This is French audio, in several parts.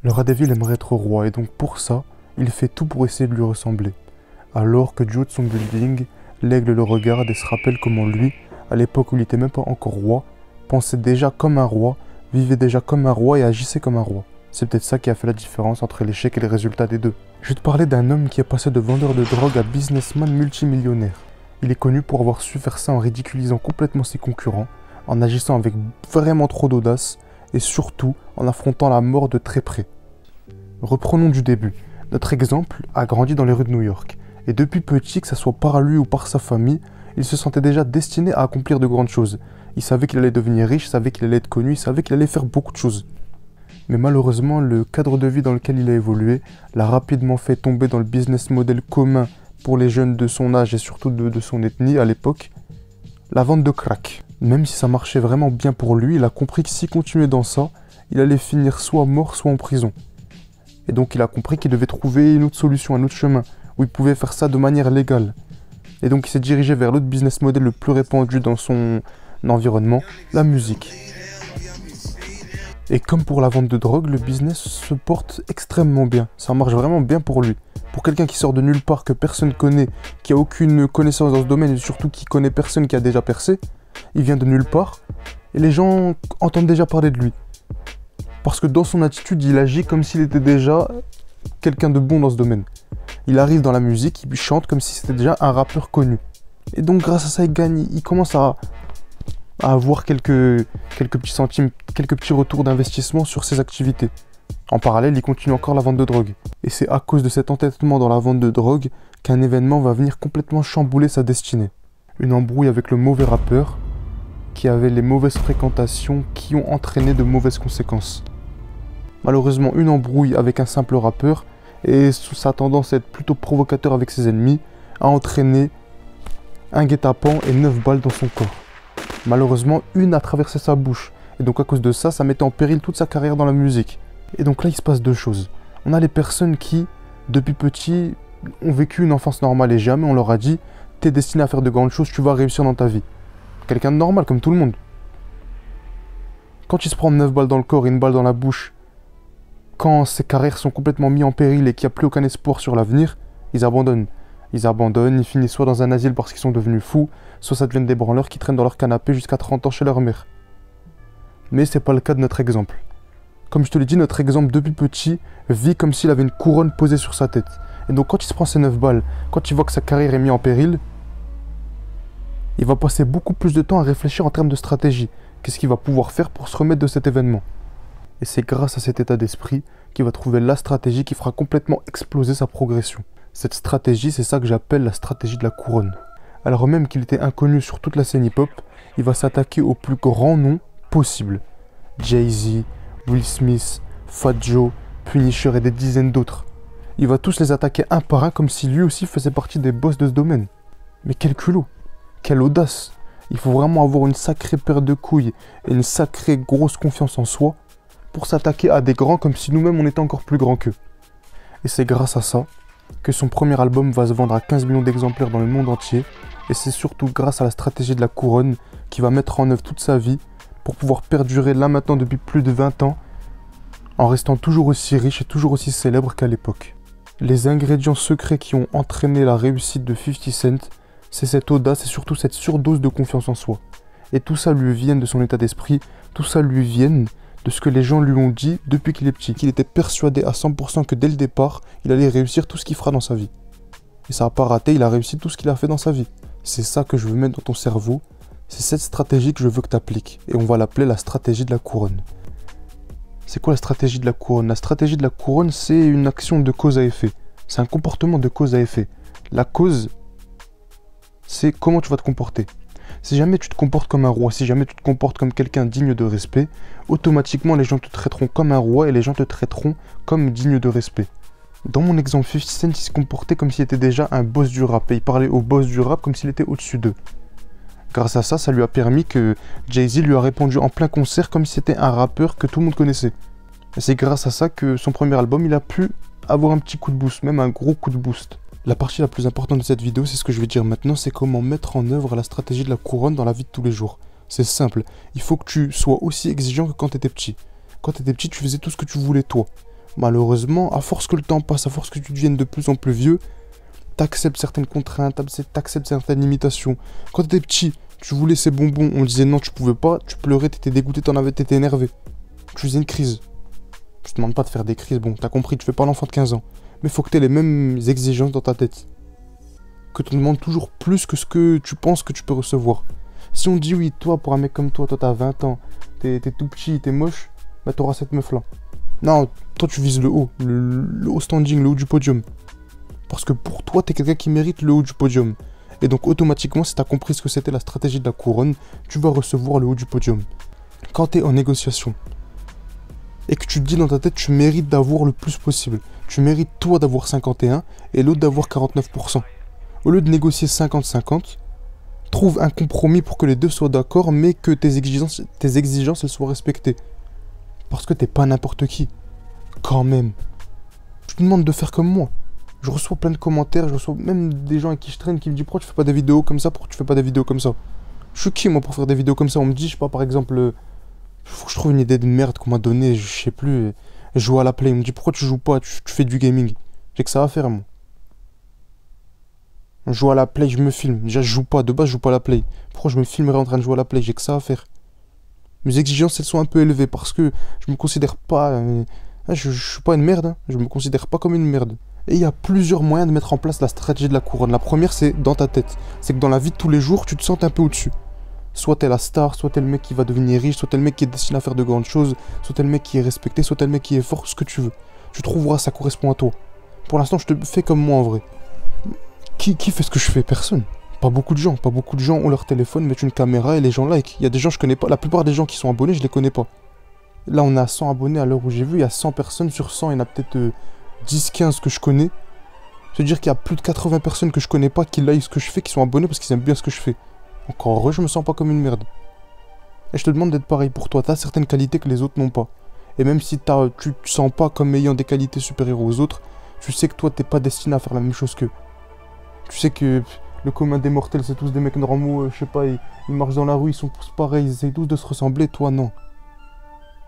Le rat Devil aimerait être roi et donc pour ça, il fait tout pour essayer de lui ressembler. Alors que du haut de son building, l'aigle le regarde et se rappelle comment lui, à l'époque où il n'était même pas encore roi, pensait déjà comme un roi, vivait déjà comme un roi et agissait comme un roi. C'est peut-être ça qui a fait la différence entre l'échec et les résultats des deux. Je vais te parler d'un homme qui est passé de vendeur de drogue à businessman multimillionnaire. Il est connu pour avoir su faire ça en ridiculisant complètement ses concurrents, en agissant avec vraiment trop d'audace et surtout en affrontant la mort de très près. Reprenons du début. Notre exemple a grandi dans les rues de New York. Et depuis petit, que ce soit par lui ou par sa famille, il se sentait déjà destiné à accomplir de grandes choses. Il savait qu'il allait devenir riche, il savait qu'il allait être connu, il savait qu'il allait faire beaucoup de choses. Mais malheureusement, le cadre de vie dans lequel il a évolué l'a rapidement fait tomber dans le business model commun pour les jeunes de son âge et surtout de son ethnie à l'époque, la vente de crack. Même si ça marchait vraiment bien pour lui, il a compris que s'il continuait dans ça, il allait finir soit mort, soit en prison. Et donc il a compris qu'il devait trouver une autre solution, un autre chemin, où il pouvait faire ça de manière légale. Et donc il s'est dirigé vers l'autre business model le plus répandu dans son environnement, la musique. Et comme pour la vente de drogue, le business se porte extrêmement bien. Ça marche vraiment bien pour lui. Pour quelqu'un qui sort de nulle part, que personne connaît, qui a aucune connaissance dans ce domaine et surtout qui connaît personne qui a déjà percé, il vient de nulle part et les gens entendent déjà parler de lui. Parce que dans son attitude, il agit comme s'il était déjà quelqu'un de bon dans ce domaine. Il arrive dans la musique, il chante comme si c'était déjà un rappeur connu. Et donc grâce à ça, il gagne, il commence à avoir quelques petits centimes, quelques petits retours d'investissement sur ses activités. En parallèle, il continue encore la vente de drogue. Et c'est à cause de cet entêtement dans la vente de drogue qu'un événement va venir complètement chambouler sa destinée. Une embrouille avec le mauvais rappeur, qui avait les mauvaises fréquentations qui ont entraîné de mauvaises conséquences. Malheureusement, une embrouille avec un simple rappeur, et sous sa tendance à être plutôt provocateur avec ses ennemis, a entraîné un guet-apens et 9 balles dans son corps. Malheureusement, une a traversé sa bouche, et donc à cause de ça, ça mettait en péril toute sa carrière dans la musique. Et donc là, il se passe deux choses. On a les personnes qui, depuis petit, ont vécu une enfance normale et jamais on leur a dit « T'es destiné à faire de grandes choses, tu vas réussir dans ta vie ». Quelqu'un de normal, comme tout le monde. Quand il se prend 9 balles dans le corps et une balle dans la bouche, quand ses carrières sont complètement mises en péril et qu'il n'y a plus aucun espoir sur l'avenir, ils abandonnent. Ils finissent soit dans un asile parce qu'ils sont devenus fous, soit ça devient des branleurs qui traînent dans leur canapé jusqu'à 30 ans chez leur mère. Mais c'est pas le cas de notre exemple. Comme je te l'ai dit, notre exemple depuis petit vit comme s'il avait une couronne posée sur sa tête. Et donc quand il se prend ses 9 balles, quand il voit que sa carrière est mise en péril, il va passer beaucoup plus de temps à réfléchir en termes de stratégie. Qu'est-ce qu'il va pouvoir faire pour se remettre de cet événement? Et c'est grâce à cet état d'esprit qu'il va trouver la stratégie qui fera complètement exploser sa progression. Cette stratégie, c'est ça que j'appelle la stratégie de la couronne. Alors même qu'il était inconnu sur toute la scène hip-hop, il va s'attaquer aux plus grands noms possibles. Jay-Z, Will Smith, Fat Joe, Punisher et des dizaines d'autres. Il va tous les attaquer un par un comme si lui aussi faisait partie des boss de ce domaine. Mais quel culot! Quelle audace! Il faut vraiment avoir une sacrée paire de couilles et une sacrée grosse confiance en soi pour s'attaquer à des grands comme si nous-mêmes on était encore plus grands qu'eux. Et c'est grâce à ça que son premier album va se vendre à 15 millions d'exemplaires dans le monde entier. Et c'est surtout grâce à la stratégie de la couronne qu'il va mettre en œuvre toute sa vie pour pouvoir perdurer là maintenant depuis plus de 20 ans en restant toujours aussi riche et toujours aussi célèbre qu'à l'époque. Les ingrédients secrets qui ont entraîné la réussite de 50 Cent, c'est cette audace et surtout cette surdose de confiance en soi. Et tout ça lui vient de son état d'esprit, tout ça lui vient de ce que les gens lui ont dit depuis qu'il est petit, qu'il était persuadé à 100% que dès le départ, il allait réussir tout ce qu'il fera dans sa vie. Et ça n'a pas raté, il a réussi tout ce qu'il a fait dans sa vie. C'est ça que je veux mettre dans ton cerveau, c'est cette stratégie que je veux que tu appliques. Et on va l'appeler la stratégie de la couronne. C'est quoi la stratégie de la couronne? La stratégie de la couronne, c'est une action de cause à effet. C'est un comportement de cause à effet. La cause, c'est comment tu vas te comporter. Si jamais tu te comportes comme un roi, si jamais tu te comportes comme quelqu'un digne de respect, automatiquement les gens te traiteront comme un roi et les gens te traiteront comme digne de respect. Dans mon exemple, 50 Cent, il se comportait comme s'il était déjà un boss du rap et il parlait au boss du rap comme s'il était au-dessus d'eux. Grâce à ça, ça lui a permis que Jay-Z lui a répondu en plein concert comme si c'était un rappeur que tout le monde connaissait. Et c'est grâce à ça que son premier album, il a pu avoir un petit coup de boost, même un gros coup de boost. La partie la plus importante de cette vidéo, c'est ce que je vais dire maintenant, c'est comment mettre en œuvre la stratégie de la couronne dans la vie de tous les jours. C'est simple, il faut que tu sois aussi exigeant que quand tu étais petit. Quand tu étais petit, tu faisais tout ce que tu voulais toi. Malheureusement, à force que le temps passe, à force que tu deviennes de plus en plus vieux, t'acceptes certaines contraintes, t'acceptes certaines limitations. Quand t'étais petit, tu voulais ces bonbons, on disait non, tu pouvais pas, tu pleurais, t'étais dégoûté, t'étais énervé. Tu faisais une crise. Je te demande pas de faire des crises, bon, t'as compris, tu fais pas l'enfant de 15 ans. Mais faut que t'aies les mêmes exigences dans ta tête. Que tu te demandes toujours plus que ce que tu penses que tu peux recevoir. Si on dit oui, toi, pour un mec comme toi t'as 20 ans, t'es tout petit, t'es moche, bah t'auras cette meuf-là. Non, toi tu vises le haut, le haut standing, le haut du podium. Parce que pour toi, t'es quelqu'un qui mérite le haut du podium. Et donc automatiquement, si t'as compris ce que c'était la stratégie de la couronne, tu vas recevoir le haut du podium. Quand t'es en négociation, et que tu te dis dans ta tête, tu mérites d'avoir le plus possible. Tu mérites toi d'avoir 51 et l'autre d'avoir 49%. Au lieu de négocier 50-50, trouve un compromis pour que les deux soient d'accord, mais que tes exigences elles soient respectées. Parce que t'es pas n'importe qui. Quand même. Je te demande de faire comme moi. Je reçois plein de commentaires, je reçois même des gens avec qui je traîne qui me disent pourquoi tu fais pas des vidéos comme ça, pourquoi tu fais pas des vidéos comme ça. Je suis qui moi pour faire des vidéos comme ça? On me dit, je sais pas, par exemple, faut que je trouve une idée de merde qu'on m'a donnée, je sais plus, jouer à la play. On me dit pourquoi tu joues pas, tu fais du gaming. J'ai que ça à faire moi. Je joue à la play, je me filme. Déjà je joue pas, de base je joue pas à la play. Pourquoi je me filmerais en train de jouer à la play? J'ai que ça à faire. Mes exigences elles sont un peu élevées parce que je me considère pas... je suis pas une merde, hein. Je me considère pas comme une merde. Et il y a plusieurs moyens de mettre en place la stratégie de la couronne. La première, c'est dans ta tête. C'est que dans la vie de tous les jours, tu te sens un peu au-dessus. Soit t'es la star, soit t'es le mec qui va devenir riche, soit t'es le mec qui est destiné à faire de grandes choses, soit t'es le mec qui est respecté, soit t'es le mec qui est fort, ce que tu veux. Tu trouveras, ça correspond à toi. Pour l'instant, je te fais comme moi en vrai. Qui fait ce que je fais? Personne. Pas beaucoup de gens. Pas beaucoup de gens ont leur téléphone, mettent une caméra et les gens like. Il y a des gens que je connais pas. La plupart des gens qui sont abonnés, je les connais pas. Là, on a 100 abonnés à l'heure où j'ai vu. Il y a 100 personnes. Sur 100, il y en a peut-être 10-15 que je connais. C'est-à-dire qu'il y a plus de 80 personnes que je connais pas qui like ce que je fais, qui sont abonnés parce qu'ils aiment bien ce que je fais. Encore heureux, je me sens pas comme une merde. Et je te demande d'être pareil pour toi. T'as certaines qualités que les autres n'ont pas. Et même si tu te sens pas comme ayant des qualités supérieures aux autres, tu sais que toi, t'es pas destiné à faire la même chose qu'eux. Tu sais que le commun des mortels, c'est tous des mecs normaux, je sais pas, ils marchent dans la rue, ils sont tous pareils, ils essayent tous de se ressembler, toi non.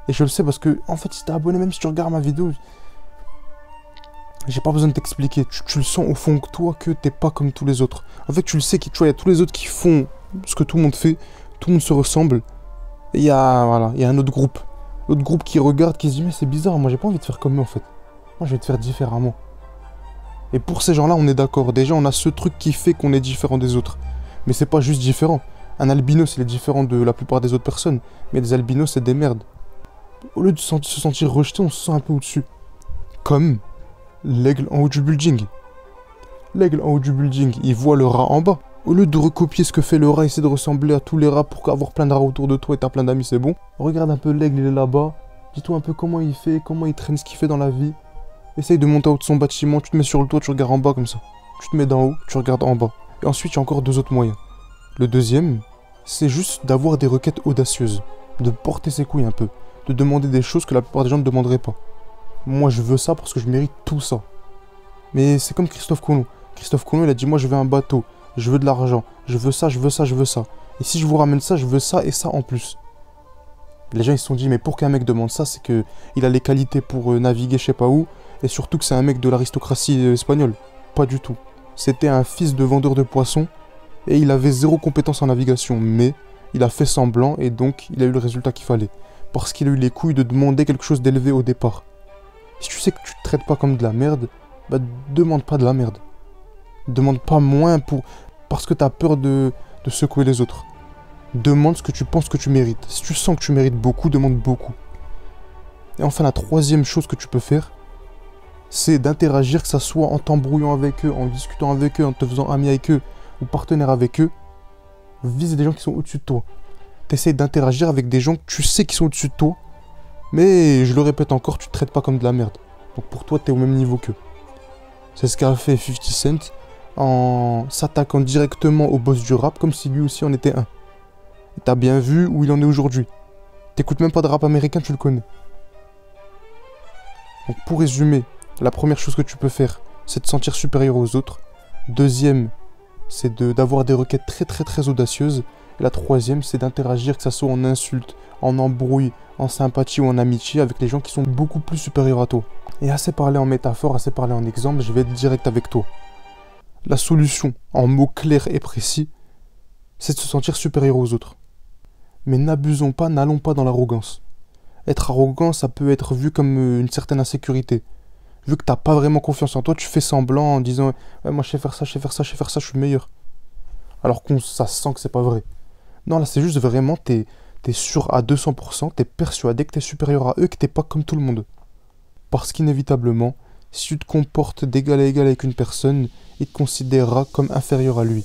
Et je le sais parce que, en fait, si t'es abonné, même si tu regardes ma vidéo, j'ai pas besoin de t'expliquer. Tu le sens au fond que toi, que t'es pas comme tous les autres. En fait, tu le sais, tu vois, il y a tous les autres qui font ce que tout le monde fait, tout le monde se ressemble. Et il y a, voilà, il y a un autre groupe. L'autre groupe qui regarde, qui se dit, mais c'est bizarre, moi j'ai pas envie de faire comme eux en fait. Moi je vais te faire différemment. Et pour ces gens-là, on est d'accord. Déjà, on a ce truc qui fait qu'on est différent des autres. Mais c'est pas juste différent. Un albinos, il est différent de la plupart des autres personnes. Mais des albinos, c'est des merdes. Au lieu de se sentir rejeté, on se sent un peu au-dessus. Comme l'aigle en haut du building. L'aigle en haut du building, il voit le rat en bas. Au lieu de recopier ce que fait le rat, essayer de ressembler à tous les rats pour avoir plein de rats autour de toi et t'as plein d'amis, c'est bon. Regarde un peu l'aigle, il est là-bas. Dis-toi un peu comment il fait, comment il traîne, ce qu'il fait dans la vie. Essaye de monter en haut de son bâtiment, tu te mets sur le toit, tu regardes en bas comme ça. Tu te mets d'en haut, tu regardes en bas. Et ensuite, il y a encore deux autres moyens. Le deuxième, c'est juste d'avoir des requêtes audacieuses. De porter ses couilles un peu. De demander des choses que la plupart des gens ne demanderaient pas. Moi, je veux ça parce que je mérite tout ça. Mais c'est comme Christophe Colomb. Christophe Colomb, il a dit, moi, je veux un bateau. Je veux de l'argent. Je veux ça, je veux ça, je veux ça. Et si je vous ramène ça, je veux ça et ça en plus. Les gens, ils se sont dit, mais pour qu'un mec demande ça, c'est que il a les qualités pour naviguer je sais pas où. Et surtout que c'est un mec de l'aristocratie espagnole. Pas du tout. C'était un fils de vendeur de poissons. Et il avait zéro compétence en navigation. Mais il a fait semblant et donc il a eu le résultat qu'il fallait. Parce qu'il a eu les couilles de demander quelque chose d'élevé au départ. Si tu sais que tu te traites pas comme de la merde, bah demande pas de la merde. Demande pas moins parce que t'as peur de secouer les autres. Demande ce que tu penses que tu mérites. Si tu sens que tu mérites beaucoup, demande beaucoup. Et enfin, la troisième chose que tu peux faire, c'est d'interagir, que ça soit en t'embrouillant avec eux, en discutant avec eux, en te faisant ami avec eux, ou partenaire avec eux. Vise des gens qui sont au-dessus de toi. T'essayes d'interagir avec des gens que tu sais qui sont au-dessus de toi, mais je le répète encore, tu te traites pas comme de la merde. Donc pour toi, t'es au même niveau qu'eux. C'est ce qu'a fait 50 Cent en s'attaquant directement au boss du rap, comme si lui aussi en était un. Et t'as bien vu où il en est aujourd'hui. T'écoutes même pas de rap américain, tu le connais. Donc pour résumer, la première chose que tu peux faire, c'est de te sentir supérieur aux autres. Deuxième, c'est d'avoir des requêtes très audacieuses. Et la troisième, c'est d'interagir, que ça soit en insulte, en embrouille, en sympathie ou en amitié avec les gens qui sont beaucoup plus supérieurs à toi. Et assez parlé en métaphore, assez parlé en exemple, je vais être direct avec toi. La solution, en mots clairs et précis, c'est de se sentir supérieur aux autres. Mais n'abusons pas, n'allons pas dans l'arrogance. Être arrogant, ça peut être vu comme une certaine insécurité. Vu que t'as pas vraiment confiance en toi, tu fais semblant en disant ouais, moi je sais faire ça, je sais faire ça, je sais faire ça, je suis le meilleur. Alors qu'on ça se sent que c'est pas vrai. Non, là c'est juste vraiment, t'es sûr à 200%, t'es persuadé que t'es supérieur à eux, que t'es pas comme tout le monde. Parce qu'inévitablement, si tu te comportes d'égal à égal avec une personne, il te considérera comme inférieur à lui.